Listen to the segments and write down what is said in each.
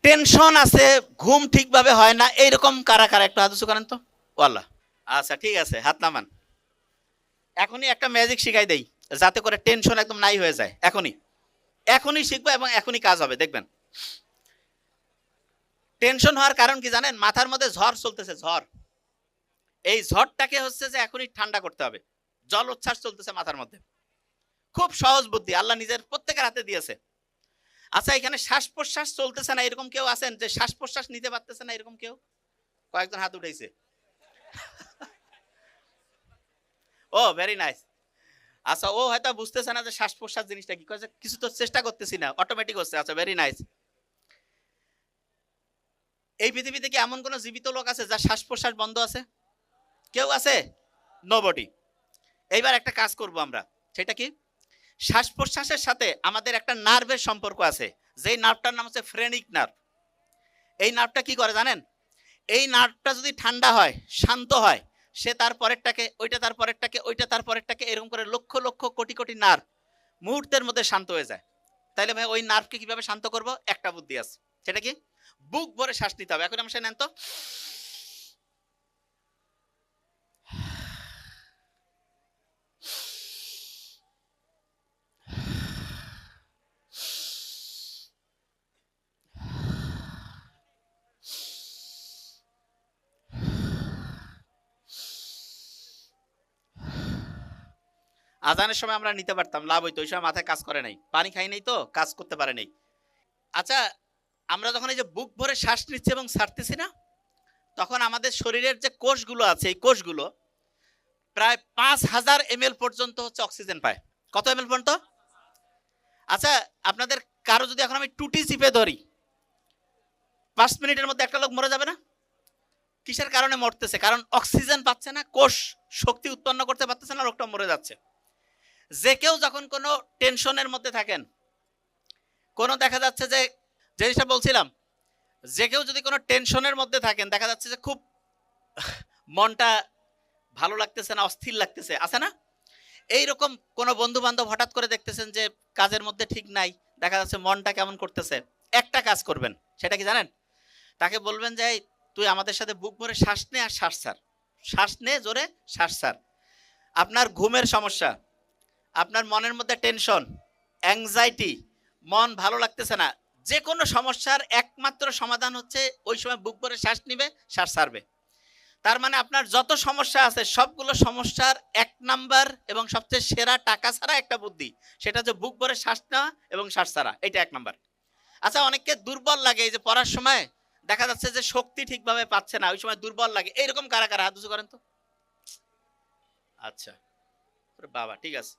Tension আছে, ঘুম ঠিকভাবে হয় না, এইরকম কারা কারা একটু হাত উঁচু করেন তো। ওয়াল্লাহ। আচ্ছা ঠিক আছে, হাত নামান। এখনই একটা ম্যাজিক শিখাই দেই, যাতে করে টেনশন একদম নাই হয়ে যায়। এখনই এখনই শিখবো এবং এখনই কাজ হবে, দেখবেন। টেনশন হওয়ার কারণ কি জানেন? মাথার মধ্যে ঝড় চলতেছে, ঝড়। এই ঝড়টাকে হচ্ছে যে এখনই ঠান্ডা করতে হবে। জল উচ্ছ্বাস চলতেছে মাথার মধ্যে। খুব সহজ বুদ্ধি, আল্লাহ নিজের প্রত্যেকের হাতে দিয়েছে। আচ্ছা, এখানে শ্বাস প্রশ্বাস চলতেছে না এরকম কেউ আছেন যে শ্বাস প্রশ্বাস নিতে পারতেছে না এরকম কেউ? কয়েকজন হাত উঠেছে। ও ভেরি নাইস। আচ্ছা, ও হয়তো বুঝতেছে না যে শ্বাস প্রশ্বাস জিনিসটা কি, কিছু তো চেষ্টা করতেছি না, অটোমেটিক হচ্ছে। আচ্ছা, ভেরি নাইস। এই পৃথিবীতে কি এমন কোন জীবিত লোক আছে যার শ্বাস প্রশ্বাস বন্ধ আছে? কেউ আছে? নোবডি। এইবার একটা কাজ করব আমরা, সেটা কি? শ্বাস প্রশ্বাসের সাথে আমাদের একটা নার্ভের সম্পর্ক আছে, যেই নার্ভটার নাম হচ্ছে ফ্রেনিক নার্ভ। এই নার্ভটা কি করে জানেন? এই নার্ভটা যদি ঠান্ডা হয়, শান্ত হয়, সে তার পরেরটাকে, ওইটা তার পরেরটাকে, ওইটা তার পরেরটাকে, এরকম করে লক্ষ লক্ষ কোটি কোটি নার্ভ মুহূর্তের মধ্যে শান্ত হয়ে যায়। তাইলে ভাই ওই নার্ভকে কিভাবে শান্ত করব? একটা বুদ্ধি আছে, সেটা কি? বুক ভরে শ্বাস নিতে হবে। এখন আমার সাথে নেন তো। আজানের সময় আমরা নিতে পারতাম, লাভ হইতো, ওই সময় মাথায় কাজ করে নাই, পানি খাই নাই তো কাজ করতে পারে নাই। আচ্ছা, আমরা যখন এই যে বুক ভরে শ্বাস নিচ্ছি এবং ছাড়তেছি না, তখন আমাদের শরীরের যে কোষগুলো আছে, এই কোষগুলো প্রায় 5000 ml পর্যন্ত হচ্ছে অক্সিজেন পায়। কত ml পর্যন্ত? আচ্ছা, আপনাদের কারো যদি এখন আমি টুটি চিপে ধরি, 5 মিনিটের মধ্যে একটা লোক মরে যাবে না? কিসের কারণে মরতেছে? কারণ অক্সিজেন পাচ্ছে না, কোষ শক্তি উৎপন্ন করতে পারতেছে না, লোকটা মরে যাচ্ছে। যে কেউ যখন কোনো টেনশনের মধ্যে থাকেন, কোনো দেখা যাচ্ছে যে, জিনিসটা বলছিলাম, যে কেউ যদি কোনো টেনশনের মধ্যে থাকেন, দেখা যাচ্ছে যে খুব মনটা ভালো লাগতেছে না, অস্থির লাগতেছে, আছে না? এইরকম কোনো বন্ধু বান্ধব হঠাৎ করে দেখতেছেন যে কাজের মধ্যে ঠিক নাই, দেখা যাচ্ছে মনটা কেমন করতেছে, একটা কাজ করবেন, সেটা কি জানেন? তাকে বলবেন যে তুই আমাদের সাথে বুক ভরে শ্বাস নে আর শ্বাস ছাড়, শ্বাস নে জোরে, শ্বাস ছাড়। আপনার ঘুমের সমস্যা, আপনার মনের মধ্যে টেনশন, অ্যাংজাইটি, মন ভালো লাগতেছে না, যে কোনো সমস্যার একমাত্র সমাধান হচ্ছে ওই সময় বুক ভরে শ্বাস নিবে, শ্বাস ছাড়বে। তার মানে আপনার যত সমস্যা আছে সবগুলো সমস্যার 1 নাম্বার এবং সবচেয়ে সেরা টাকা ছাড়া একটা বুদ্ধি, সেটা হচ্ছে বুক ভরে শ্বাস নেওয়া এবং শ্বাস ছাড়া, এটা 1 নাম্বার। আচ্ছা, অনেককে দুর্বল লাগে, এই যে পড়ার সময় দেখা যাচ্ছে যে শক্তি ঠিকভাবে পাচ্ছে না, ওই সময় দুর্বল লাগে, এইরকম কারা কারা হাত উঁচু করেন তো। আচ্ছা বাবা, ঠিক আছে।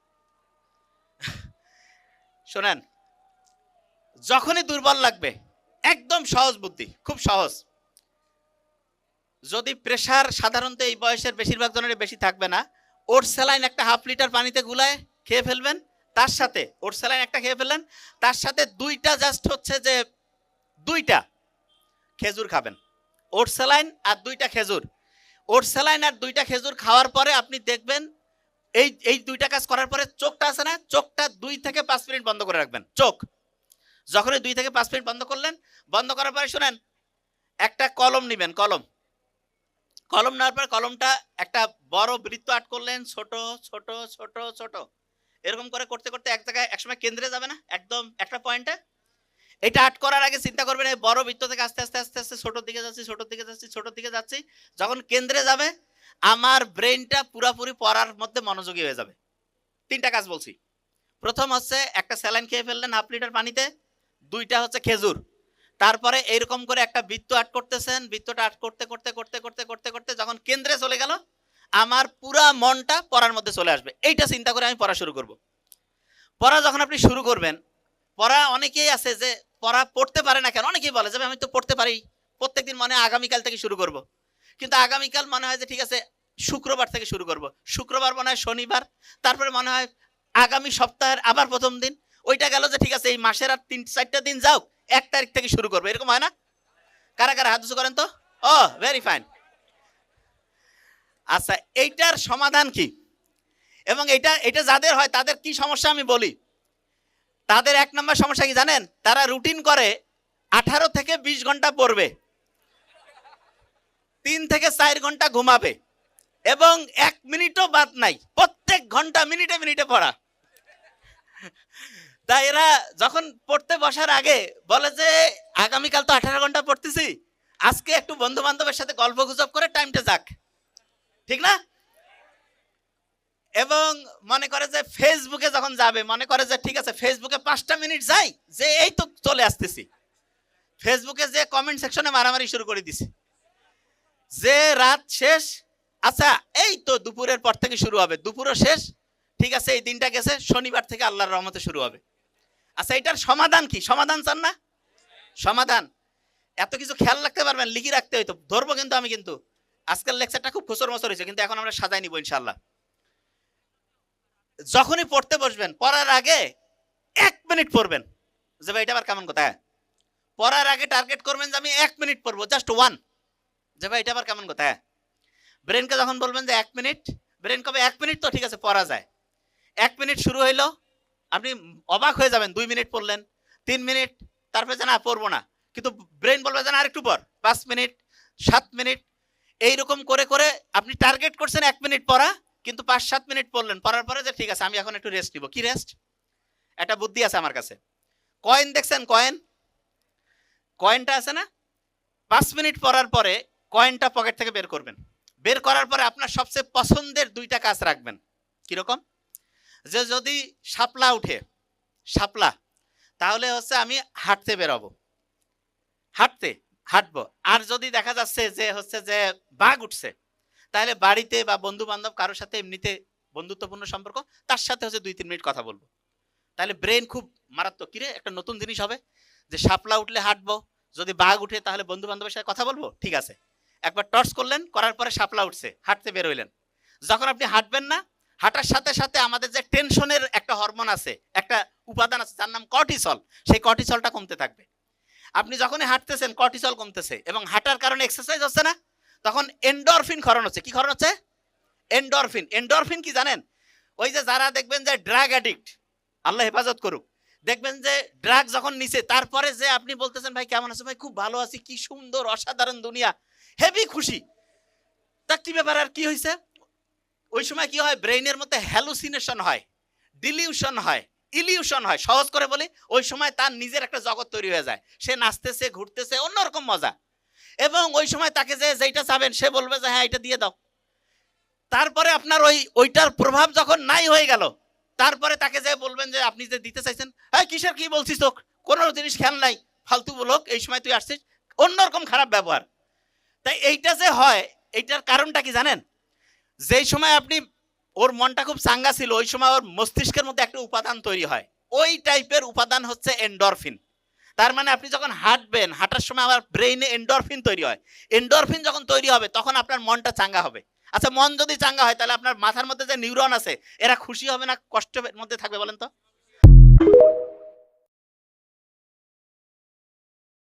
শোনেন, যখনই দুর্বল লাগবে, একদম সহজ বুদ্ধি, খুব সহজ। যদি প্রেসার সাধারণত এই বয়সের বেশিরভাগ জনের বেশি থাকবে না, ওর স্যালাইন একটা 1/2 লিটার পানিতে গুলায় খেয়ে ফেলবেন, তার সাথে ওর স্যালাইন একটা খেয়ে ফেললেন, তার সাথে 2টা জাস্ট হচ্ছে যে 2টা খেজুর খাবেন। ওর স্যালাইন আর 2টা খেজুর, ওর স্যালাইন আর 2টা খেজুর খাওয়ার পরে আপনি দেখবেন এই এই 2টা কাজ করার পরে চোখটা আছে না, চোখটা 2 থেকে 5 মিনিট বন্ধ করে রাখবেন। চোখ যখনই 2 থেকে 5 মিনিট বন্ধ করলেন, বন্ধ করার পরে শুনেন, একটা কলম নেবেন, কলম নেওয়ার পর কলমটা একটা বড় বৃত্ত আট করলেন, ছোট ছোট ছোট ছোট, এরকম করে করতে করতে এক জায়গায় একসময় কেন্দ্রে যাবে না, একদম একটা পয়েন্টে। এটা আট করার আগে চিন্তা করবেন এই বড় বৃত্ত থেকে আস্তে আস্তে আস্তে আস্তে ছোটোর দিকে যাচ্ছি, ছোটোর দিকে যাচ্ছি, ছোটোর দিকে যাচ্ছি। যখন কেন্দ্রে যাবে, আমার ব্রেনটা পুরাপুরি পড়ার মধ্যে মনোযোগী হয়ে যাবে। 3টা কাজ বলছি। প্রথম হচ্ছে একটা স্যালাইন খেয়ে ফেললেন 1/2 লিটার পানিতে, 2টা হচ্ছে খেজুর, তারপরে এরকম করে একটা বৃত্ত আট করতেছেন, বৃত্তটা আট করতে করতে করতে করতে করতে করতে যখন কেন্দ্রে চলে গেল, আমার পুরা মনটা পড়ার মধ্যে চলে আসবে। এইটা চিন্তা করে আমি পড়া শুরু করব। পড়া যখন আপনি শুরু করবেন, পড়া অনেকেই আছে যে পড়া পড়তে পারে না কেন, অনেকেই বলে যে আমি তো পড়তে পারি, প্রত্যেকদিন মনে হয় আগামীকাল থেকে শুরু করব। কিন্তু আগামীকাল মনে হয় যে ঠিক আছে শুক্রবার থেকে শুরু করব, শুক্রবার মনে হয় শনিবার, তারপরে মনে হয় আগামী সপ্তাহের আবার প্রথম দিন, ওইটা গেল যে ঠিক আছে এই মাসের আর 3-4টা দিন যাও, 1 তারিখ থেকে শুরু করবো, এরকম হয় না? কারা কারা হাত উঁচু করেন তো। ও ভেরি ফাইন। আচ্ছা, এইটার সমাধান কি? এবং এটা যাদের হয় তাদের কি সমস্যা আমি বলি। তাদের 1 নম্বর সমস্যা কি জানেন? তারা রুটিন করে 18 থেকে 20 ঘন্টা পড়বে, 3 থেকে 4 ঘন্টা ঘুমাবে, এবং 1 মিনিটও বাদ নাই, প্রত্যেক ঘন্টা মিনিটে মিনিটে পড়া। তাই এরা যখন পড়তে বসার আগে বলে যে আগামীকাল তো 18 ঘন্টা পড়তেছি, আজকে একটু বন্ধু বান্ধবের সাথে গল্প গুজব করে টাইমটা যাক, ঠিক না? এবং মনে করে যে ফেসবুকে যখন যাবে, মনে করে যে ঠিক আছে ফেসবুকে 5টা মিনিট যাই, যে এই তো চলে আসতেছি, ফেসবুকে যে কমেন্ট সেকশনে মারামারি শুরু করে দিছে, যে রাত শেষ, আচ্ছা এই তো দুপুরের পর থেকে শুরু হবে, দুপুরও শেষ, ঠিক আছে এই দিনটা গেছে, শনিবার থেকে আল্লাহর রহমতে শুরু হবে। আচ্ছা এটার সমাধান কি? সমাধান চান না? সমাধান এত কিছু খেয়াল রাখতে পারবেন, লিখে রাখতে হইতো, ধরবো কিন্তু আমি, কিন্তু আজকের লেকচারটা খুব খুচর মচর হয়েছে, কিন্তু এখন আমরা সাজাই নিব ইনশাল্লাহ। যখনই পড়তে বসবেন, পড়ার আগে 1 মিনিট পড়বেন, যে ভাই এটা আবার কেমন কথা, পড়ার আগে টার্গেট করবেন যে আমি 1 মিনিট পড়বো, জাস্ট 1, যে ভাই এটা আবার কেমন কথা। ব্রেনকে যখন বলবেন যে 1 মিনিট, ব্রেন কবে 1 মিনিট তো ঠিক আছে পড়া যায়। 1 মিনিট শুরু হইলো, আপনি অবাক হয়ে যাবেন, 2 মিনিট পড়লেন, 3 মিনিট, তারপরে যে না পড়বো না, কিন্তু ব্রেন বলবে যে না আরেকটু পর, 5 মিনিট, 7 মিনিট, এইরকম করে করে আপনি টার্গেট করছেন 1 মিনিট পড়া, কিন্তু 5-7 মিনিট পড়লেন, পড়ার পরে যে ঠিক আছে আমি এখন একটু রেস্ট নিব। কি রেস্ট? একটা বুদ্ধি আছে আমার কাছে। কয়েন দেখছেন? কয়েনটা আছে না, 5 মিনিট পড়ার পরে কয়েনটা পকেট থেকে বের করবেন, বের করার পরে আপনার সবচেয়ে পছন্দের 2টা কাজ রাখবেন। কিরকম? যে যদি শাপলা উঠে, শাপলা, তাহলে হচ্ছে আমি হাঁটতে বেরোবো, হাঁটবো। আর যদি দেখা যাচ্ছে যে হচ্ছে যে বাঘ উঠছে, তাহলে বাড়িতে বা বন্ধু বান্ধব কারোর সাথে এমনিতে বন্ধুত্বপূর্ণ সম্পর্ক, তার সাথে হচ্ছে 2-3 মিনিট কথা বলবো। তাহলে ব্রেন খুব মারাত্মক, কিরে একটা নতুন জিনিস হবে, যে শাপলা উঠলে হাঁটবো, যদি বাঘ উঠে তাহলে বন্ধু বান্ধবের সাথে কথা বলবো, ঠিক আছে। একবার টর্চ করলেন, করার পরে শাপলা উঠছে, হাঁটতে বের হইলেন। যখন আপনি হাঁটবেন না, হাঁটার সাথে সাথে আমাদের যে টেনশনের একটা হরমোন আছে, একটা উপাদান আছে যার নাম কর্টিসল, সেই কর্টিসলটা কমতে থাকবে। আপনি যখনই হাঁটতেছেন কর্টিসল কমতেছে, এবং হাঁটার কারণে এক্সারসাইজ হচ্ছে না, তখন এন্ডরফিন ক্ষরণ হচ্ছে। কি ক্ষরণ হচ্ছে? এন্ডরফিন। এন্ডরফিন কি জানেন? ওই যে যারা দেখবেন যে ড্রাগ অ্যাডিক্ট, আল্লাহ হেফাজত করুক, দেখবেন যে ড্রাগ যখন নিছে, তারপরে যে আপনি বলতেছেন ভাই কেমন আছে, ভাই খুব ভালো আছি, কি সুন্দর অসাধারণ দুনিয়া, হেভি খুশি, তা কি ব্যাপার, আর কি হয়েছে? ওই সময় কি হয়, ব্রেইনের মধ্যে হ্যালুসিনেশন হয়, ডিলিউশন হয়, ইলিউশন হয়, সহজ করে বলি, ওই সময় তার নিজের একটা জগৎ তৈরি হয়ে যায়, সে নাচতেছে, ঘুরতেছে, অন্যরকম মজা। এবং ওই সময় তাকে যে যেটা চাবেন সে বলবে যে হ্যাঁ এটা দিয়ে দাও। তারপরে আপনার ওইটার প্রভাব যখন নাই হয়ে গেল, তারপরে তাকে যে বলবেন যে আপনি যে দিতে চাইছেন, হ্যাঁ কিসের কি বলছিস, তো কোনো জিনিস খেয়াল নাই, ফালতু বলক, এই সময় তুই আসছিস, অন্যরকম খারাপ ব্যবহার। তাই এইটা যে হয়, এইটার কারণটা কি জানেন? যেই সময় আপনি, ওর মনটা খুব চাঙ্গা ছিল, ওই সময় ওর মস্তিষ্কের মধ্যে একটা উপাদান তৈরি হয়, ওই টাইপের উপাদান হচ্ছে এন্ডরফিন। তার মানে আপনি যখন হাঁটবেন, হাঁটার সময় আমার ব্রেইনে এন্ডরফিন তৈরি হয়, এন্ডরফিন যখন তৈরি হবে তখন আপনার মনটা চাঙ্গা হবে। আচ্ছা মন যদি চাঙ্গা হয়, তাহলে আপনার মাথার মধ্যে যে নিউরন আছে, এরা খুশি হবে না কষ্টের মধ্যে থাকবে বলেন তো?